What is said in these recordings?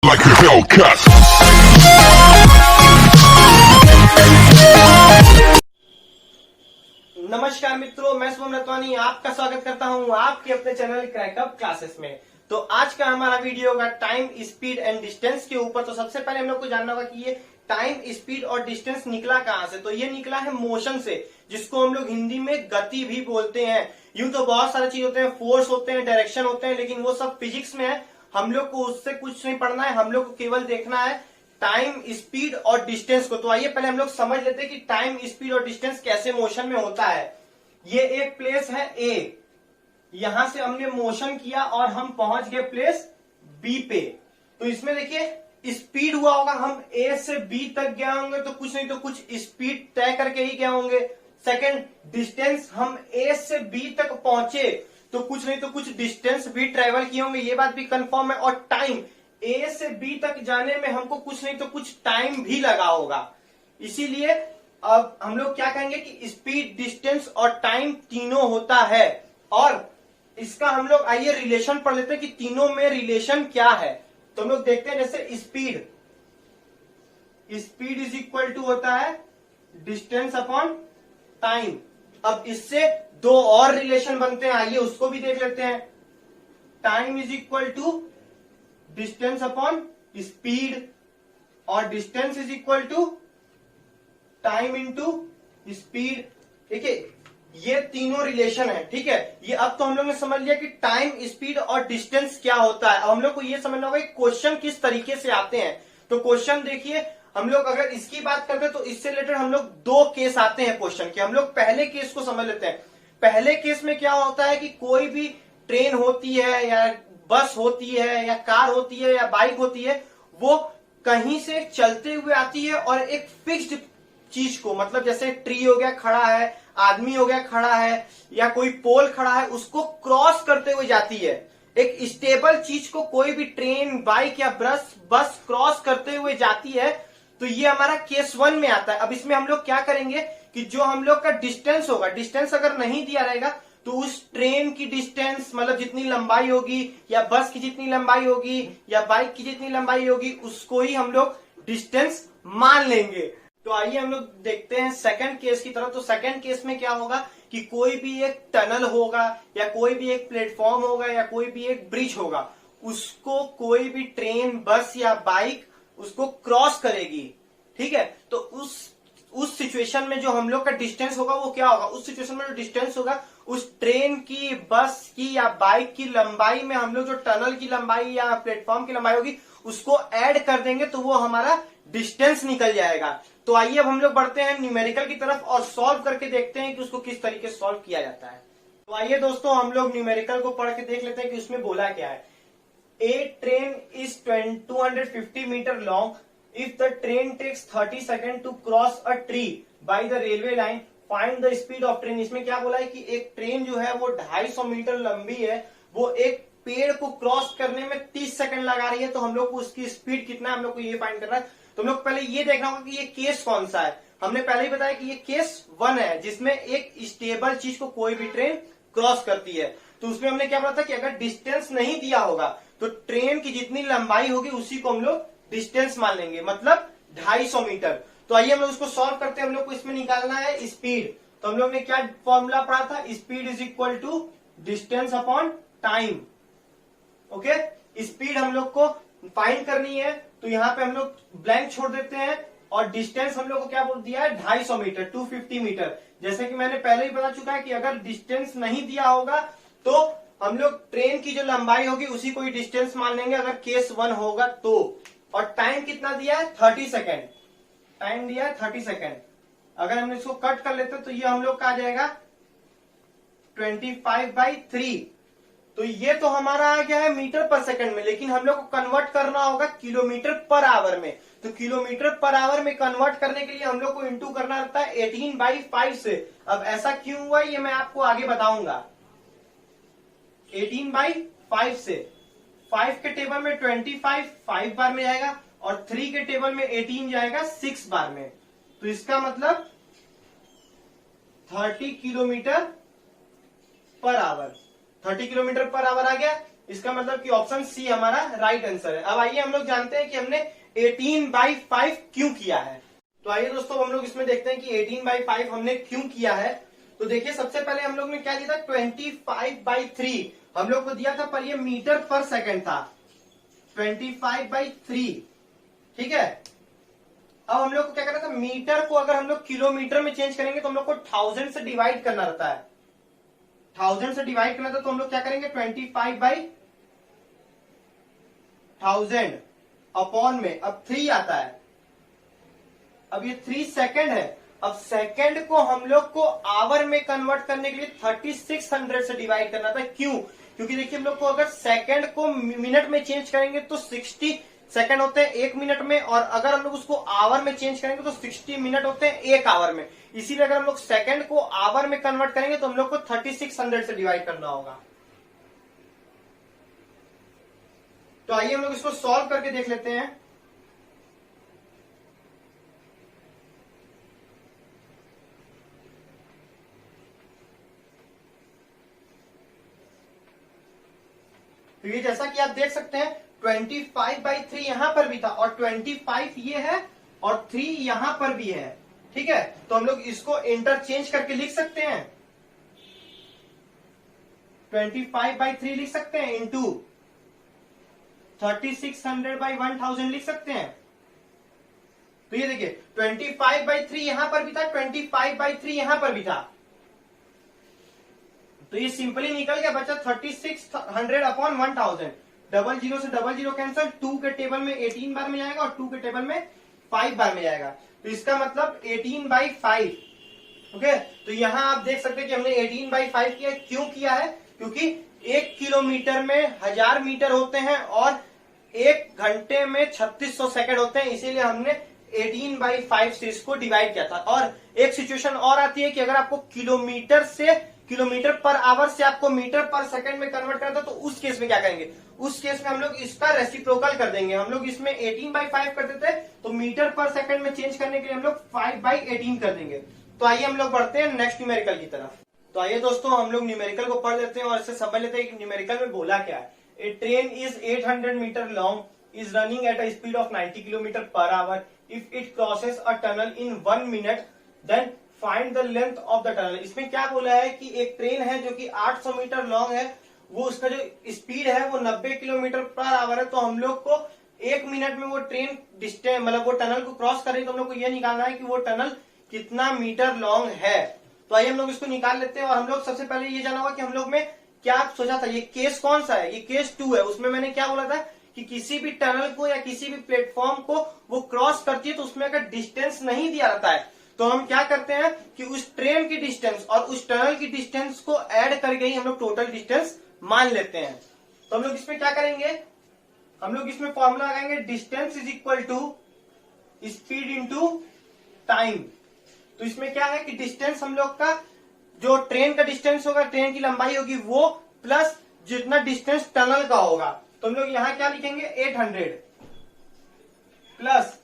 like a Hellcat. नमस्कार मित्रों, मैं शुभम रतवानी आपका स्वागत करता हूं आपके अपने चैनल क्रैकअप क्लासेस में। तो आज का हमारा वीडियो होगा टाइम, स्पीड एंड डिस्टेंस के ऊपर। तो सबसे पहले हम लोग को जानना होगा कि ये टाइम, स्पीड और डिस्टेंस निकला कहाँ से। तो ये निकला है मोशन से, जिसको हम लोग हिंदी में गति भी बोलते हैं। यूं तो बहुत सारे चीज होते हैं, फोर्स होते हैं, डायरेक्शन होते हैं, लेकिन वो सब फिजिक्स में है। हम लोग को उससे कुछ नहीं पढ़ना है, हम लोग को केवल देखना है टाइम, स्पीड और डिस्टेंस को। तो आइए पहले हम लोग समझ लेते हैं कि टाइम, स्पीड और डिस्टेंस कैसे मोशन में होता है। ये एक प्लेस है ए, यहां से हमने मोशन किया और हम पहुंच गए प्लेस बी पे। तो इसमें देखिए स्पीड हुआ होगा, हम ए से बी तक गए होंगे तो कुछ नहीं तो कुछ स्पीड तय करके ही गए होंगे। सेकंड, डिस्टेंस, हम ए से बी तक पहुंचे तो कुछ नहीं तो कुछ डिस्टेंस भी ट्रेवल किए होंगे, ये बात भी कंफर्म है। और टाइम, ए से बी तक जाने में हमको कुछ नहीं तो कुछ टाइम भी लगा होगा। इसीलिए अब हम लोग क्या कहेंगे कि स्पीड, डिस्टेंस और टाइम तीनों होता है। और इसका हम लोग आइए रिलेशन पढ़ लेते हैं कि तीनों में रिलेशन क्या है। तो हम लोग देखते हैं, जैसे speed, speed is equal to होता है डिस्टेंस अपॉन टाइम। अब इससे दो और रिलेशन बनते हैं, आइए उसको भी देख लेते हैं। Time is equal to distance upon speed और distance is equal to time into speed. देखिए ये तीनों रिलेशन है, ठीक है। ये अब तो हम लोग ने समझ लिया कि टाइम, स्पीड और डिस्टेंस क्या होता है। अब हम लोग को ये समझना होगा कि क्वेश्चन किस तरीके से आते हैं। तो क्वेश्चन देखिए, हम लोग अगर इसकी बात करते हैं तो इससे रिलेटेड हम लोग दो केस आते हैं क्वेश्चन के। हम लोग पहले केस को समझ लेते हैं। पहले केस में क्या होता है कि कोई भी ट्रेन होती है या बस होती है या कार होती है या बाइक होती है, वो कहीं से चलते हुए आती है और एक फिक्स्ड चीज को, मतलब जैसे ट्री हो गया खड़ा है, आदमी हो गया खड़ा है, या कोई पोल खड़ा है, उसको क्रॉस करते हुए जाती है। एक स्टेबल चीज को कोई भी ट्रेन, बाइक या बस क्रॉस करते हुए जाती है। तो ये हमारा केस 1 में आता है। अब इसमें हम लोग क्या करेंगे कि जो हम लोग का डिस्टेंस होगा, डिस्टेंस अगर नहीं दिया रहेगा तो उस ट्रेन की डिस्टेंस, मतलब जितनी लंबाई होगी, या बस की जितनी लंबाई होगी, या बाइक की जितनी लंबाई होगी, उसको ही हम लोग डिस्टेंस मान लेंगे। तो आइए हम लोग देखते हैं सेकंड केस की तरफ। तो सेकंड केस में क्या होगा कि कोई भी एक टनल होगा, या कोई भी एक प्लेटफॉर्म होगा, या कोई भी एक ब्रिज होगा, उसको कोई भी ट्रेन, बस या बाइक उसको क्रॉस करेगी, ठीक है। तो उस सिचुएशन में जो हम लोग का डिस्टेंस होगा वो क्या होगा, उस सिचुएशन में जो डिस्टेंस होगा उस ट्रेन की, बस की या बाइक की लंबाई में हम लोग जो टनल की लंबाई या प्लेटफॉर्म की लंबाई होगी उसको ऐड कर देंगे तो वो हमारा डिस्टेंस निकल जाएगा। तो आइए अब हम लोग बढ़ते हैं न्यूमेरिकल की तरफ और सॉल्व करके देखते हैं कि उसको किस तरीके से सॉल्व किया जाता है। तो आइए दोस्तों हम लोग न्यूमेरिकल को पढ़ के देख लेते हैं कि उसमें बोला क्या है। A train is 250 metre long, if the train takes 30 second to cross a tree by the railway line, find the speed of train. इसमें क्या बोला है कि एक ट्रेन जो है वो 250 मीटर लंबी है, वो एक पेड़ को क्रॉस करने में 30 सेकंड लगा रही है। तो हम लोग को उसकी स्पीड कितना है हम लोग को ये फाइंड करना है। तो हम लोग पहले ये देखना होगा कि ये केस कौन सा है। हमने पहले ही बताया कि ये केस 1 है, जिसमें एक स्टेबल चीज को कोई भी ट्रेन क्रॉस करती है। तो उसमें हमने क्या बोला था कि अगर डिस्टेंस नहीं दिया होगा तो ट्रेन की जितनी लंबाई होगी उसी को हम लोग डिस्टेंस मान लेंगे, मतलब 250 मीटर। तो आइए हम लोग उसको सॉल्व करते हैं। हम लोग को इसमें निकालना है स्पीड। तो हम लोग ने क्या फॉर्मूला पढ़ा था, speed is equal to distance upon time. Okay, speed हम लोग को फाइंड करनी है, तो यहाँ पे हम लोग ब्लैंक छोड़ देते हैं। और डिस्टेंस हम लोग को क्या बोल दिया है, 250 मीटर, 250 मीटर। जैसे कि मैंने पहले ही बता चुका है कि अगर डिस्टेंस नहीं दिया होगा तो हम लोग ट्रेन की जो लंबाई होगी उसी को ही डिस्टेंस मान लेंगे, अगर केस 1 होगा तो। और टाइम कितना दिया है, 30 सेकेंड। टाइम दिया है 30 सेकेंड। अगर हम इसको कट कर लेते तो ये हम लोग का आ जाएगा 25/3। तो ये तो हमारा आ गया है मीटर पर सेकंड में, लेकिन हम लोग को कन्वर्ट करना होगा किलोमीटर पर आवर में। तो किलोमीटर पर आवर में कन्वर्ट करने के लिए हम लोग को इंटू करना रहता है 18/5 से। अब ऐसा क्यों हुआ ये मैं आपको आगे बताऊंगा। 18/5 से 5 के टेबल में 25 5 बार में जाएगा, और 3 के टेबल में 18 जाएगा 6 बार में। तो इसका मतलब 30 kilometre per hour, 30 kilometre per hour आ गया। इसका मतलब कि ऑप्शन सी हमारा राइट आंसर है। अब आइए हम लोग जानते हैं कि हमने 18/5 क्यों किया है। तो आइए दोस्तों हम लोग इसमें देखते हैं कि 18/5 हमने क्यों किया है। तो देखिए सबसे पहले हम लोग ने क्या दिया था, 25/3 हम लोग को दिया था, पर ये मीटर पर सेकंड था, 25/3, ठीक है। अब हम लोग को क्या करना था, मीटर को अगर हम लोग किलोमीटर में चेंज करेंगे तो हम लोग को 1000 से डिवाइड करना रहता है, 1000 से डिवाइड करना था। तो हम लोग क्या करेंगे, 25/1000 अपॉन में अब 3 आता है। अब ये 3 सेकंड है। अब सेकंड को हम लोग को आवर में कन्वर्ट करने के लिए 3600 से डिवाइड करना था। क्यों? क्योंकि देखिए हम लोग को अगर सेकंड को मिनट में चेंज करेंगे तो 60 सेकंड होते हैं 1 मिनट में, और अगर हम लोग उसको आवर में चेंज करेंगे तो 60 मिनट होते हैं 1 आवर में। इसीलिए अगर हम लोग सेकंड को आवर में कन्वर्ट करेंगे तो हम लोग को 3600 से डिवाइड करना होगा। तो आइए हम लोग इसको सॉल्व करके देख लेते हैं। तो ये जैसा कि आप देख सकते हैं 25/3 यहां पर भी था, और 25 ये है, और 3 यहां पर भी है, ठीक है। तो हम लोग इसको इंटरचेंज करके लिख सकते हैं, 25/3 लिख सकते हैं, इंटू 3600/1000 लिख सकते हैं। तो ये देखिए 25/3 यहां पर भी था, 25/3 यहां पर भी था, तो ये सिंपली निकल गया, बचा 3600/1000। 00 से 00 कैंसिल, 2 के टेबल में 18 बार में जाएगा और 2 के टेबल में 5 बार में जाएगा। तो इसका मतलब 18/5। ओके, तो यहां आप देख सकते हैं कि हमने 18/5 किया। क्यों किया है? क्योंकि 1 किलोमीटर में 1000 मीटर होते हैं और 1 घंटे में 3600 सेकंड होते हैं, इसीलिए हमने 18/5 से इसको डिवाइड किया था। और एक सिचुएशन और आती है कि अगर आपको किलोमीटर पर आवर से आपको मीटर पर सेकंड में कन्वर्ट करना था, तो उस केस में क्या करेंगे, उस केस में हम लोग इसका रेसिप्रोकल कर देंगे। हम लोग इसमें 18/5 करते थे, तो मीटर पर सेकंड में चेंज करने के लिए हम लोग 5/18 कर देंगे। तो आइए हम लोग बढ़ते हैं नेक्स्ट न्यूमेरिकल की तरफ। तो आइए दोस्तों हम लोग न्यूमेरिकल को पढ़ लेते हैं और इससे समझ लेते हैं कि न्यूमेरिकल में बोला क्या है। A train is 800 metre long, is running at a speed of 90 kilometre per hour. If it crosses a tunnel in 1 minute then find the length of the tunnel. इसमें क्या बोला है कि एक ट्रेन है जो कि 800 मीटर लॉन्ग है, वो उसका जो स्पीड है वो 90 किलोमीटर पर आवर है। तो हम लोग को 1 मिनट में वो ट्रेन डिस्टेंस मतलब वो टनल को क्रॉस करेगी, तो हम लोग को ये निकालना है कि वो टनल कितना मीटर लॉन्ग है। तो आइए हम लोग इसको निकाल लेते हैं। और हम लोग सबसे पहले ये जाना होगा कि हम लोग में क्या सोचा था, ये केस कौन सा है, ये केस 2 है। उसमें मैंने क्या बोला था कि किसी भी टनल को या किसी भी प्लेटफॉर्म को वो क्रॉस करती है तो उसमें अगर डिस्टेंस नहीं दिया रहता है तो हम क्या करते हैं कि उस ट्रेन की डिस्टेंस और उस टनल की डिस्टेंस को ऐड करके ही हम लोग टोटल डिस्टेंस मान लेते हैं। तो हम लोग इसमें क्या करेंगे, हम लोग इसमें फॉर्मूला लगाएंगे, distance is equal to speed into time. तो इसमें क्या है कि डिस्टेंस हम लोग का जो ट्रेन का डिस्टेंस होगा, ट्रेन की लंबाई होगी वो, प्लस जितना डिस्टेंस टनल का होगा। तो हम लोग यहां क्या लिखेंगे, 800 प्लस,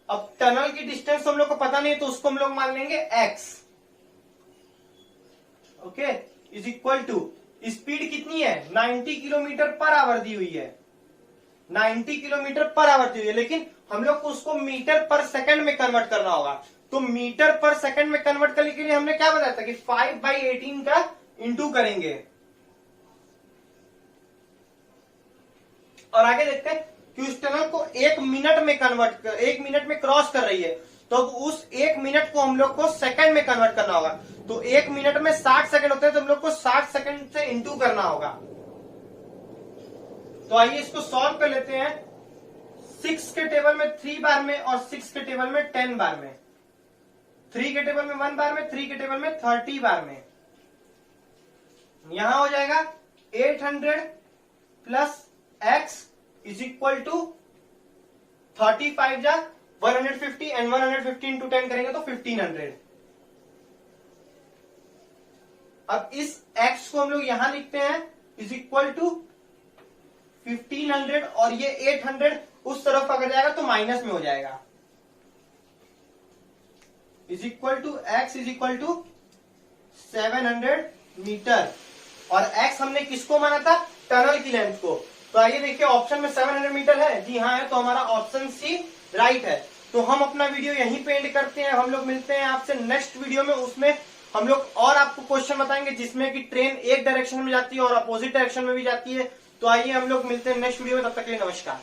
अब टनल की डिस्टेंस हम लोग को पता नहीं तो उसको हम लोग मान लेंगे x, okay, is equal to speed कितनी है, 90 किलोमीटर पर आवर दी हुई है, 90 किलोमीटर पर आवर दी हुई है, लेकिन हम लोग को उसको मीटर पर सेकंड में कन्वर्ट करना होगा। तो मीटर पर सेकंड में कन्वर्ट करने के लिए हमने क्या बताया था कि 5/18 का इंटू करेंगे। और आगे देखते हैं कि उस टनल को 1 मिनट में 1 मिनट में क्रॉस कर रही है, तो उस 1 मिनट को हम लोग को सेकंड में कन्वर्ट करना होगा। तो 1 मिनट में 60 सेकंड होते हैं, तो हम लोग को 60 सेकंड से इंटू करना होगा। तो आइए इसको सॉल्व कर लेते हैं। 6 के टेबल में 3 बार में और 6 के टेबल में 10 बार में, 3 के टेबल में 1 बार में, 3 के टेबल में 30 बार में। यहां हो जाएगा 800 plus x is equal to 35 जा 150 एंड 150 इंटू 10 करेंगे तो 1500। अब इस x को हम लोग यहां लिखते हैं इज इक्वल टू 1500, और ये 800 उस तरफ अगर जाएगा तो माइनस में हो जाएगा, is equal to x is equal to 700 metre. और x हमने किसको माना था, टनल की लेंथ को। तो आइए देखिए ऑप्शन में 700 मीटर है, जी हाँ है, तो हमारा ऑप्शन सी राइट है। तो हम अपना वीडियो यहीं पे एंड करते हैं। हम लोग मिलते हैं आपसे नेक्स्ट वीडियो में, उसमें हम लोग और आपको क्वेश्चन बताएंगे जिसमें कि ट्रेन एक डायरेक्शन में जाती है और अपोजिट डायरेक्शन में भी जाती है। तो आइए हम लोग मिलते हैं नेक्स्ट वीडियो में, तब तक के लिए नमस्कार।